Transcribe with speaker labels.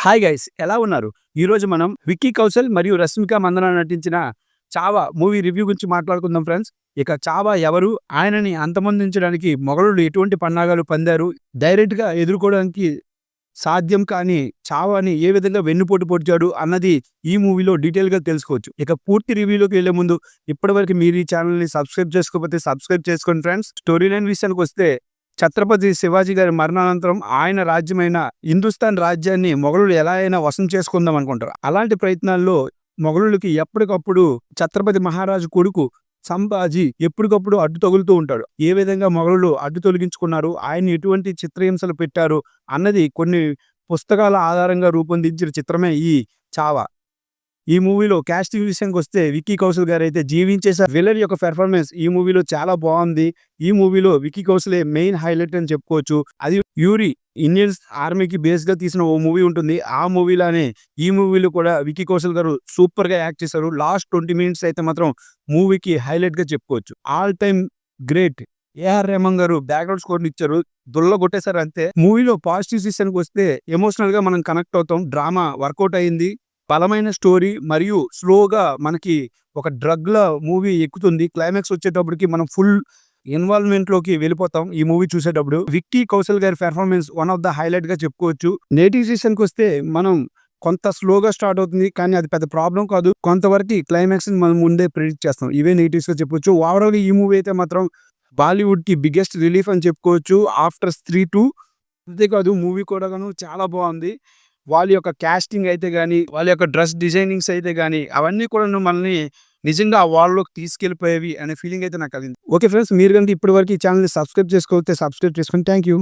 Speaker 1: Hi guys, ఎలా ఉన్నారు? ఈరోజు మనం విక్కీ కౌశల్ మరియు రష్మిక మందన నటించిన 'చావా' మూవీ రివ్యూ గురించి మాట్లాడుకుందాం ఫ్రెండ్స్. ఇక 'చావా' ఎవరు? ఆయనని అంతమొందించడానికి మొఘలులు ఎటువంటి పన్నాగాలు పన్నారు? డైరెక్ట్‌గా ఎదుర్కోవడానికి సాధ్యం కాని 'చావా'ని ఏ విధంగా వెన్నుపోటు పొడిచాడు అన్నది ఈ మూవీలో డీటెయిల్‌గా తెలుసుకోవచ్చు. ఇక పూర్తి రివ్యూలోకి వెళ్లే ముందు ఇప్పటివరకు మీరు ఈ ఛానెల్‌ని సబ్స్క్రైబ్ చేసుకోకపోతే సబ్స్క్రైబ్ చేసుకోండి ఫ్రెండ్స్. స్టోరీ లైన్ విషయానికొస్తే ఛత్రపతి శివాజీ గారి మరణానంతరం ఆయన రాజ్యమైన హిందుస్థాన్ రాజ్యాన్ని మొఘలులు ఎలా అయినా వశం చేసుకుందాం అనుకుంటారు. అలాంటి ప్రయత్నాల్లో మొఘలులకి ఎప్పటికప్పుడు ఛత్రపతి మహారాజు కొడుకు సంభాజీ ఎప్పటికప్పుడు అడ్డు తగులుతూ ఉంటాడు. ఏ విధంగా మొఘలులు అడ్డు తొలగించుకున్నారు, ఆయన ఎటువంటి చిత్రహింసలు పెట్టారు అన్నది కొన్ని పుస్తకాల ఆధారంగా రూపొందించిన చిత్రమే ఈ 'చావా'. ఈ మూవీలో కాస్టింగ్ విషయానికి వస్తే విక్కీ కౌశల్ గారు అయితే జీవించేశారు. విలన్ యొక్క పెర్ఫార్మెన్స్ ఈ మూవీలో చాలా బాగుంది. ఈ మూవీలో విక్కీ కౌశలే మెయిన్ హైలైట్ అని చెప్పుకోవచ్చు. అది యూరి ఇండియన్స్ ఆర్మీకి బేస్ గా తీసిన ఓ మూవీ ఉంటుంది. ఆ మూవీలానే ఈ మూవీలో కూడా విక్కీ కౌశల్ గారు సూపర్ గా యాక్ట్ చేశారు. లాస్ట్ 20 మినిట్స్ అయితే మాత్రం మూవీకి హైలైట్ గా చెప్పుకోవచ్చు. All time great A R Rahman గారు బ్యాక్గ్రౌండ్ స్కోర్ ఇచ్చారు. దుల్ల కొట్టేశారు అంతే. మూవీలో పాజిటివ్ విషయానికి వస్తే ఎమోషనల్ గా మనం కనెక్ట్ అవుతాం. డ్రామా వర్కౌట్ అయింది. బలమైన స్టోరీ మరియు స్లోగా మనకి ఒక డ్రగ్ లా మూవీ ఎక్కుతుంది. క్లైమాక్స్ వచ్చేటప్పటికి మనం ఫుల్ ఇన్వాల్వ్మెంట్ లోకి వెళ్ళిపోతాం ఈ మూవీ చూసేటప్పుడు. విక్కీ కౌశల్ గారి performance one of the highlight గా చెప్పుకోవచ్చు. నేటివ్ వస్తే మనం కొంత స్లోగా స్టార్ట్ అవుతుంది, కానీ అది పెద్ద ప్రాబ్లం కాదు. కొంతవరకు క్లైమాక్స్ మనం ముందే ప్రిడిక్ట్ చేస్తాం. ఇవే నెగిటివ్స్ గా చెప్పొచ్చు. ఓవరాల్ ఈ మూవీ అయితే మాత్రం బాలీవుడ్ కి బిగ్గెస్ట్ రిలీఫ్ అని చెప్పుకోవచ్చు ఆఫ్టర్ 3-2. అంతేకాదు మూవీ కూడా చాలా బాగుంది. వాళ్ళ యొక్క కాస్టింగ్ అయితే గానీ, వాళ్ళ యొక్క డ్రెస్ డిజైనింగ్స్ అయితే గానీ, అవన్నీ కూడా మనల్ని నిజంగా ఆ వరల్డ్‌లోకి తీసుకెళ్ళిపోయేవి అనే ఫీలింగ్ అయితే నాకు కలిగింది. ఓకే ఫ్రెండ్స్, మీరు గనుక ఇప్పటి వరకు ఈ ఛానెల్‌ని సబ్స్క్రైబ్ చేసుకోకపోతే సబ్స్క్రైబ్ చేసుకోండి. Thank you.